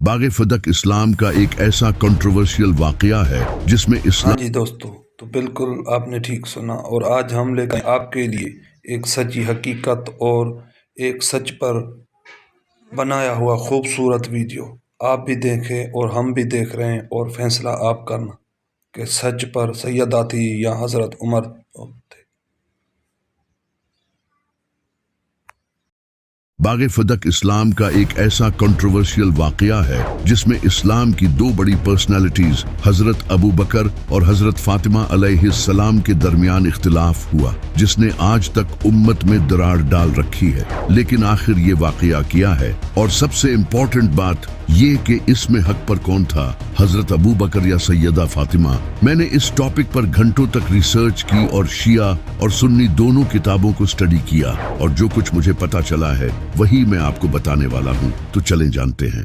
बाग फदक इस्लाम का एक ऐसा कंट्रोवर्शियल वाकया है जिसमें हाँ इस्लाम जी दोस्तों, तो बिल्कुल आपने ठीक सुना। और आज हम लेकर आपके लिए एक सच्ची हकीकत और एक सच पर बनाया हुआ खूबसूरत वीडियो। आप भी देखें और हम भी देख रहे हैं, और फैसला आप करना कि सच पर सैयदा थी या हज़रत उमर थे। बाग फदक इस्लाम का एक ऐसा कंट्रोवर्शियल वाकया है जिसमें इस्लाम की दो बड़ी पर्सनालिटीज हजरत अबू बकर और हजरत फातिमा अलैहिस्सलाम के दरमियान इख्तिलाफ हुआ, जिसने आज तक उम्मत में दरार डाल रखी है। लेकिन आखिर ये वाकया क्या है, और सबसे इम्पोर्टेंट बात ये कि इसमें हक पर कौन था, हजरत अबू बकर या सैयदा फातिमा। मैंने इस टॉपिक पर घंटों तक रिसर्च की और शिया और सुन्नी दोनों किताबों को स्टडी किया, और जो कुछ मुझे पता चला है वही मैं आपको बताने वाला हूं। तो चलें जानते हैं।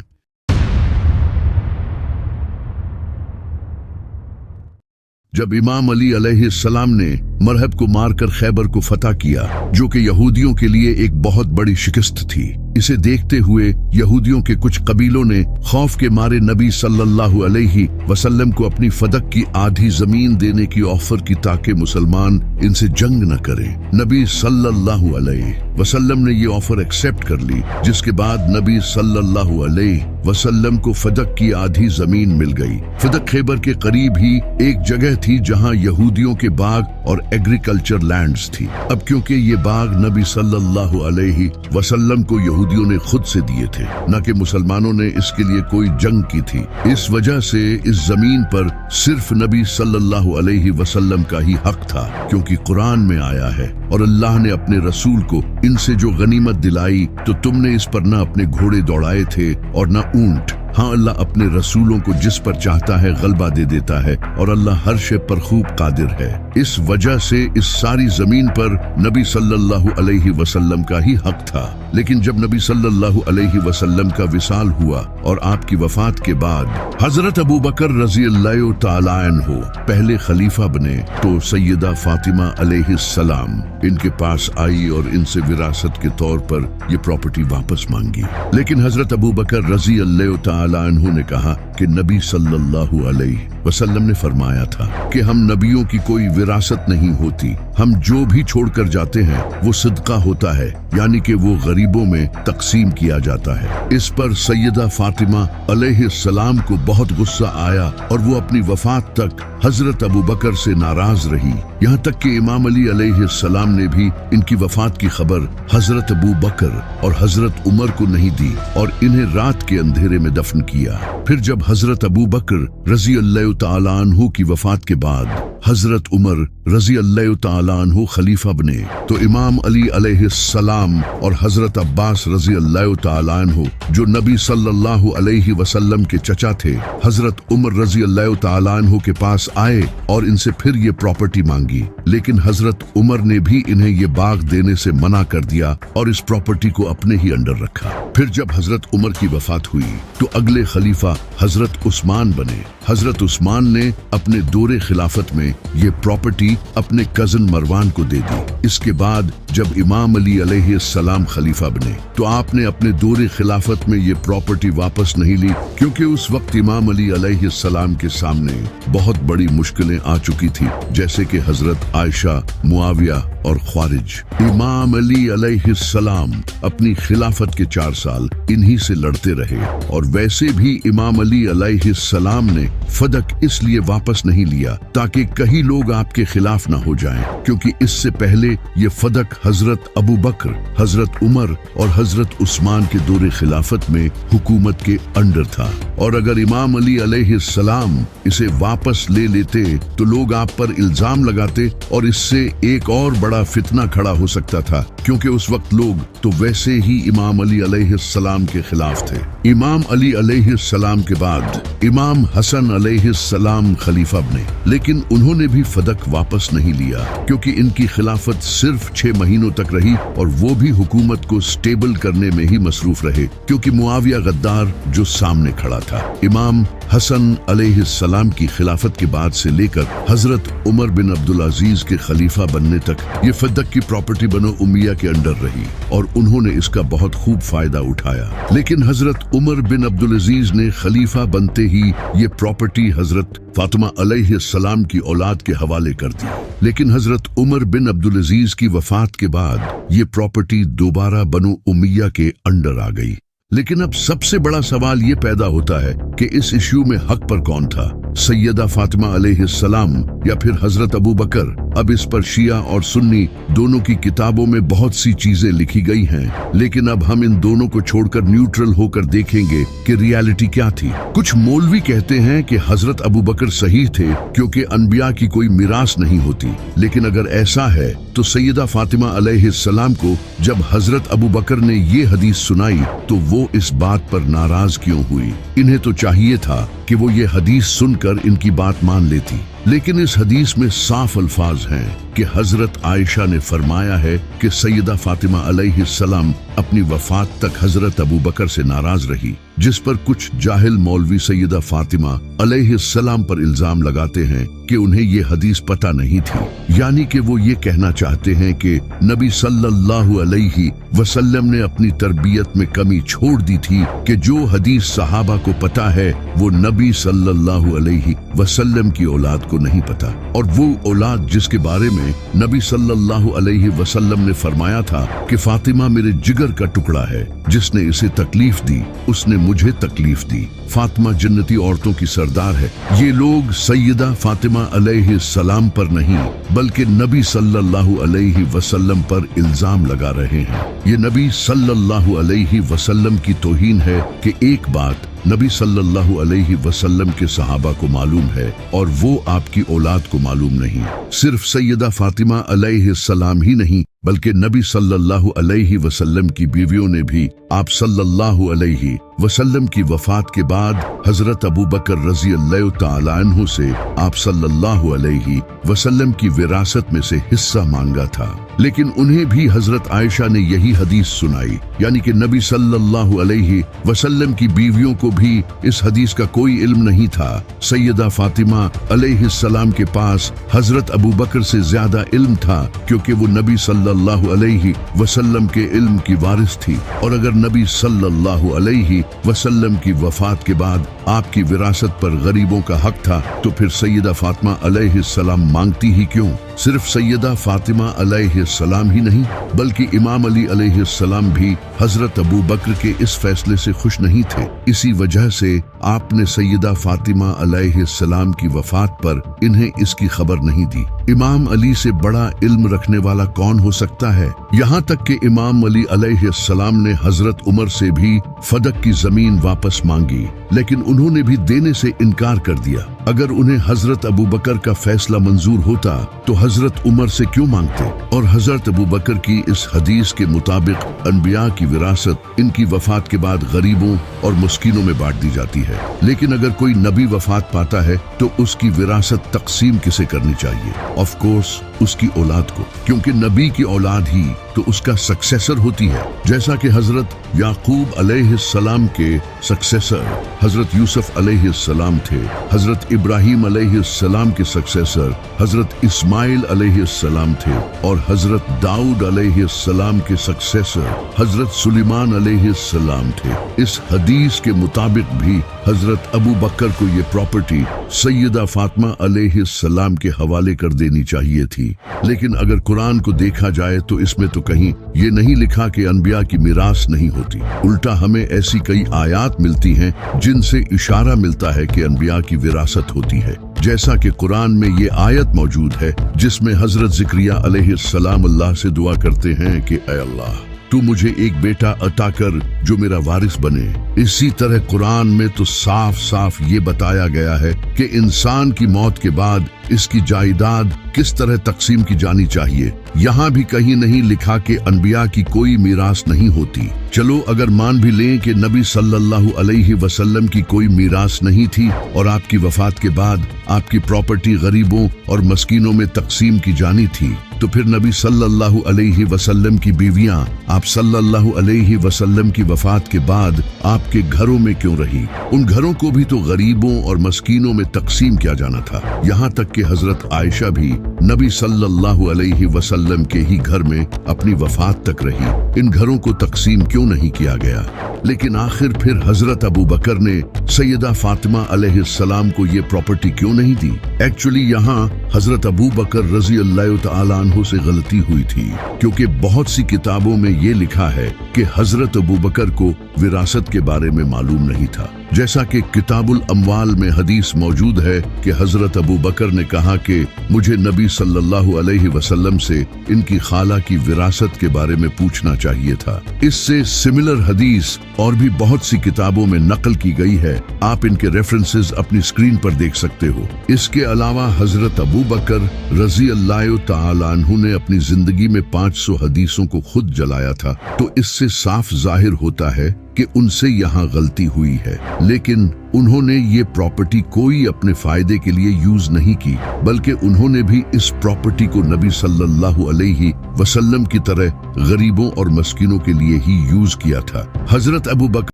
जब इमाम अली अलैहिस्सलाम ने मरहब को मारकर खैबर को फतह किया, जो कि यहूदियों के लिए एक बहुत बड़ी शिकस्त थी, इसे देखते हुए यहूदियों के कुछ कबीलों ने खौफ के मारे नबी सल्लल्लाहु अलैहि वसल्लम को अपनी फदक की आधी जमीन देने की ऑफर की ताकि मुसलमान इनसे जंग न करें। नबी सल्लल्लाहु अलैहि वसल्लम ने ये ऑफर एक्सेप्ट कर ली, जिसके बाद नबी सल्लल्लाहु अलैहि वसल्लम को फदक की आधी जमीन मिल गई। फदक खैबर के करीब ही एक जगह थी जहां यहूदियों के बाग और एग्रीकल्चर लैंड्स थी। अब क्योंकि ये बाग नबी सल्लल्लाहु अलैहि वसल्लम को यहूदियों ने खुद से दिए थे, न कि मुसलमानों ने इसके लिए कोई जंग की थी, इस वजह से इस जमीन पर सिर्फ नबी सल्लल्लाहु अलैहि वसल्लम का ही हक था, क्योंकि कुरान में आया है, और अल्लाह ने अपने रसूल को इनसे जो गनीमत दिलाई तो तुमने इस पर न अपने घोड़े दौड़ाए थे और न ऊंट। हाँ, अल्लाह अपने रसूलों को जिस पर चाहता है गलबा दे देता है, और अल्लाह हर शे पर खूब कादिर है। इस वजह से इस सारी जमीन पर नबी सल्लल्लाहु अलैहि वसल्लम का ही हक था। लेकिन जब नबी सल्लल्लाहु अलैहि वसल्लम का विसाल हुआ और आपकी वफात के बाद हजरत अबू बकर रज़ियल्लाहु तआला अन्हु पहले खलीफा बने, तो सैयदा फातिमा अलैहिस्सलाम इनके पास आई और इनसे विरासत के तौर पर ये प्रॉपर्टी वापस मांगी। लेकिन हजरत अबू बकर रज़ियल्लाहु तआला अन्हु ने कहा कि नबी सल्लल्लाहु अलैहि वसल्लम ने फरमाया था कि हम नबियों की कोई विरासत नहीं होती, हम जो भी छोड़कर जाते हैं वो सदका होता है, यानी कि वो गरीबों में तकसीम किया जाता है। इस पर सैयदा फातिमा अलैहिस्सलाम को बहुत गुस्सा आया और वो अपनी वफात तक हजरत अबू बकर से नाराज रही, यहाँ तक कि इमाम अली अलैहिस्सलाम ने भी इनकी वफात की खबर हजरत अबू बकर और हजरत उमर को नहीं दी और इन्हें रात के अंधेरे में दफन किया। फिर जब हजरत अबू बकर रज़ियल्लाहु तआला अन्हु की वफात के बाद हजरत उमर रज़ियल्लाहु तआला अन्हु खलीफा बने, तो इमाम अली अलैहिस्सलाम और हजरत अब्बास रज़ियल्लाहु तआला अन्हु जो नबी सल्लल्लाहु अलैहि वसल्लम के चचा थे, हजरत उमर रज़ियल्लाहु तआला अन्हु के पास आए और इनसे फिर ये प्रॉपर्टी मांगी। लेकिन हजरत उमर ने भी इन्हें ये बाग देने से मना कर दिया और इस प्रॉपर्टी को अपने ही अंडर रखा। फिर जब हजरत उमर की वफात हुई तो अगले खलीफा हजरत उस्मान बने। हजरत उस्मान ने अपने दौरे खिलाफत में ये प्रॉपर्टी अपने कजन मरवान को दे दी। इसके बाद जब इमाम अली अलैहिस्सलाम खलीफा बने तो आपने अपने दौरे खिलाफत में ये प्रॉपर्टी वापस नहीं ली, क्योंकि उस वक्त इमाम अली अलैहिस्सलाम के सामने बहुत बड़ी मुश्किलें आ चुकी थी, जैसे कि हजरत आयशा, मुआविया और ख्वारिज। इमाम अली अलैहिस्सलाम अपनी खिलाफत के 4 साल इन्हीं से लड़ते रहे, और वैसे भी इमाम अली अलैहिस्सलाम ने फदक इसलिए वापस नहीं लिया ताकि कई लोग आपके खिलाफ ना हो जाएं, क्योंकि इससे पहले ये फदक हजरत अबू बकर, हजरत उमर और हजरत उस्मान के दौरे खिलाफत में हुकूमत के अंडर था, और अगर इमाम अली अलैहिस्सलाम इसे वापस ले लेते तो लोग आप पर इल्जाम लगाते और इससे एक और बड़ा फितना खड़ा हो सकता था, क्योंकि उस वक्त लोग तो वैसे ही इमाम अली अलैहिस्सलाम के खिलाफ थे। इमाम अली अलैहिस्सलाम के बाद इमाम हसन अलैहिस्सलाम खलीफा बने, लेकिन उन्होंने भी फदक वापस नहीं लिया, क्योंकि इनकी खिलाफत सिर्फ 6 महीनों तक रही, और वो भी हुकूमत को स्टेबल करने में ही मसरूफ रहे, क्योंकि मुआविया गद्दार जो सामने खड़ा था। इमाम हसन अलैहिस्सलाम की खिलाफत के बाद से लेकर हजरत उमर बिन अब्दुल अजीज के खलीफा बनने तक ये फदक की प्रॉपर्टी बनो उमैया के अंडर रही और उन्होंने इसका बहुत खूब फायदा उठाया। लेकिन हजरत उमर बिन अब्दुल अजीज ने खलीफा बनते ही ये प्रॉपर्टी हजरत फातिमा अलैहिस्सलाम की औलाद के हवाले कर दी। लेकिन हजरत उमर बिन अब्दुल अजीज की वफात के बाद ये प्रॉपर्टी दोबारा बनो उमैया के अंडर आ गई। लेकिन अब सबसे बड़ा सवाल ये पैदा होता है कि इस इश्यू में हक पर कौन था, सैयदा फातिमा अलैहिस्सलाम या फिर हजरत अबू बकर। अब इस पर शिया और सुन्नी दोनों की किताबों में बहुत सी चीजें लिखी गई हैं, लेकिन अब हम इन दोनों को छोड़कर न्यूट्रल होकर देखेंगे कि रियलिटी क्या थी। कुछ मौलवी कहते हैं कि हजरत अबू बकर सही थे क्योंकि अनबिया की कोई मिरास नहीं होती। लेकिन अगर ऐसा है तो सैयदा फातिमा अलैहिस्सलाम को जब हजरत अबू बकर ने ये हदीस सुनाई तो वो इस बात पर नाराज क्यों हुई? इन्हें तो चाहिए था कि वो ये हदीस सुनकर इनकी बात मान लेती। लेकिन इस हदीस में साफ अल्फाज हैं कि हजरत आयशा ने फरमाया है कि सैयदा फातिमा अलैहिस्सलाम अपनी वफात तक हजरत अबू बकर से नाराज रही, जिस पर कुछ जाहिल मौलवी सैयदा फातिमा अलैहिस्सलाम पर इल्जाम लगाते हैं कि उन्हें ये हदीस पता नहीं थी। यानी कि वो ये कहना चाहते हैं कि नबी सल्लल्लाहु अलैहि वसल्लम ने अपनी तरबियत में कमी छोड़ दी थी कि जो हदीस सहाबा को पता है वो नबी सल्लल्लाहु अलैहि वसल्लम की औलाद को नहीं पता। और वो औलाद जिसके बारे में नबी सल्लल्लाहु अलैहि वसल्लम ने फरमाया था कि फातिमा मेरे जिगर का टुकड़ा है, जिसने इसे तकलीफ दी उसने मुझे तकलीफ दी। फातिमा जन्नती औरतों की सरदार है। ये लोग सैयदा फातिमा अलैहिस्सलाम पर नहीं बल्कि नबी सल्लल्लाहु अलैहि वसल्लम पर इल्जाम लगा रहे हैं। ये नबी सल्लल्लाहु अलैहि वसल्लम की तौहीन है कि एक बात नबी सल्लल्लाहु अलैहि वसल्लम के सहाबा को मालूम है और वो आपकी औलाद को मालूम नहीं। सिर्फ सैयदा फातिमा अलैहिस्सलाम ही नहीं बल्कि नबी सल्लल्लाहु अलैहि वसल्लम की बीवियों ने भी आप सल्लल्लाहु अलैहि वसल्लम की वफात के बाद हजरत अबू बकर रजी अल्लाह तआला अन्हु से आप सल्लल्लाहु अलैहि वसल्लम की विरासत में से हिस्सा मांगा था। लेकिन उन्हें भी हजरत आयशा ने यही हदीस सुनाई, यानी कि नबी सल्लल्लाहु अलैहि वसल्लम की बीवियों को भी इस हदीस का कोई इल्म नहीं था। सैयदा फातिमा अलैहिस्सलाम के पास हजरत अबू बकर से ज्यादा इल्म था क्योंकि वो नबी सल्लल्लाहु अलैहि वसल्लम के इल्म की वारिस थी। और अगर नबी सल्लल्लाहु अलैहि वसल्लम की वफात के बाद आपकी विरासत पर गरीबों का हक था तो फिर सैयदा फातिमा अलैहिस्सलाम मांगती ही क्यों? सिर्फ सैयदा फातिमा अलैहिस्सलाम ही नहीं बल्कि इमाम अली अलैहिस्सलाम भी हजरत अबू बकर के इस फैसले से खुश नहीं थे। इसी वजह से आपने सैयदा फातिमा अलैहिस्सलाम की वफात पर इन्हें इसकी खबर नहीं दी। इमाम अली से बड़ा इल्म रखने वाला कौन हो सकता है? यहाँ तक कि इमाम अली अलैहिस्सलाम ने हजरत उमर से भी फदक की जमीन वापस मांगी, लेकिन उन्होंने भी देने से इनकार कर दिया। अगर उन्हें हजरत अबू बकर का फैसला मंजूर होता तो हजरत उमर से क्यों मांगते? और हजरत अबू बकर की इस हदीस के मुताबिक अनबिया की विरासत इनकी वफात के बाद गरीबों और मुस्किनों में बांट दी जाती है। लेकिन अगर कोई नबी वफात पाता है तो उसकी विरासत तकसीम किसे करनी चाहिए? ऑफ कोर्स उसकी औलाद को, क्योंकि नबी की औलाद ही तो उसका सक्सेसर होती है। जैसा कि हजरत याकूब अलैहिस्सलाम के सक्सेसर हजरत यूसुफ अलैहिस्सलाम थे, हजरत इब्राहिम अलैहिस्सलाम के सक्सेसर हजरत इस्माइल अलैहिस्सलाम थे और हजरत दाऊद अलैहिस्सलाम के सक्सेसर हजरत सुलेमान अलैहिस्सलाम थे। इस हदीस के मुताबिक भी हजरत अबू बकर को ये प्रॉपर्टी सैयदा फातिमा अलैहिस्सलाम के हवाले कर देनी चाहिए थी। लेकिन अगर कुरान को देखा जाए तो इसमें तो कहीं ये नहीं लिखा कि अनबिया की मिरास नहीं होती। उल्टा हमें ऐसी कई आयात मिलती हैं जिनसे इशारा मिलता है कि अनबिया की विरासत होती है। जैसा कि कुरान में ये आयत मौजूद है जिसमें हजरत ज़िक्रिया अलैहिस्सलाम अल्लाह से दुआ करते हैं कि ऐ अल्लाह तू मुझे एक बेटा अता कर जो मेरा वारिस बने। इसी तरह कुरान में तो साफ साफ ये बताया गया है कि इंसान की मौत के बाद इसकी जायदाद किस तरह तकसीम की जानी चाहिए। यहाँ भी कहीं नहीं लिखा कि अनबिया की कोई मीरास नहीं होती। चलो अगर मान भी लें कि नबी सल्लल्लाहु अलैहि वसल्लम की कोई मीरास नहीं थी और आपकी वफात के बाद आपकी प्रॉपर्टी गरीबों और मस्कीनों में तकसीम की जानी थी, तो फिर नबी सल्लल्लाहु अलैहि वसल्लम की बीवियां आप सल्लल्लाहु अलैहि वसल्लम की वफात के बाद आपके घरों में क्यों रही? उन घरों को भी तो गरीबों और मस्कीनों में तकसीम किया जाना था। यहाँ तक कि हजरत आयशा भी नबी सल्लल्लाहु अलैहि वसल्लम के ही घर में अपनी वफात तक रही। इन घरों को तकसीम क्यों नहीं किया गया? लेकिन आखिर फिर हजरत अबू बकर ने सैयदा फातिमा अलैहिस्सलाम को ये प्रॉपर्टी क्यों नहीं दी? एक्चुअली यहाँ हजरत अबू बकर रजी अल्लाह तआला अन्हु से गलती हुई थी, क्योंकि बहुत सी किताबों में ये लिखा है कि हजरत अबू बकर को विरासत के बारे में मालूम नहीं था। जैसा कि किताबुल अमवाल में हदीस मौजूद है कि हजरत अबू बकर ने कहा कि मुझे नबी सल्लल्लाहु अलैहि वसल्लम से इनकी खाला की विरासत के बारे में पूछना चाहिए था। इससे सिमिलर हदीस और भी बहुत सी किताबों में नकल की गई है। आप इनके रेफरेंसेस अपनी स्क्रीन पर देख सकते हो। इसके अलावा हजरत अबू बकर रजी अल्लाह तआला अन्हु ने अपनी जिंदगी में 500 हदीसों को खुद जलाया था, तो इससे साफ जाहिर होता है कि उनसे यहाँ गलती हुई है। लेकिन उन्होंने ये प्रॉपर्टी कोई अपने फायदे के लिए यूज नहीं की, बल्कि उन्होंने भी इस प्रॉपर्टी को नबी सल्लल्लाहु अलैहि वसल्लम की तरह गरीबों और मस्कीनों के लिए ही यूज किया था। हजरत अबू बकर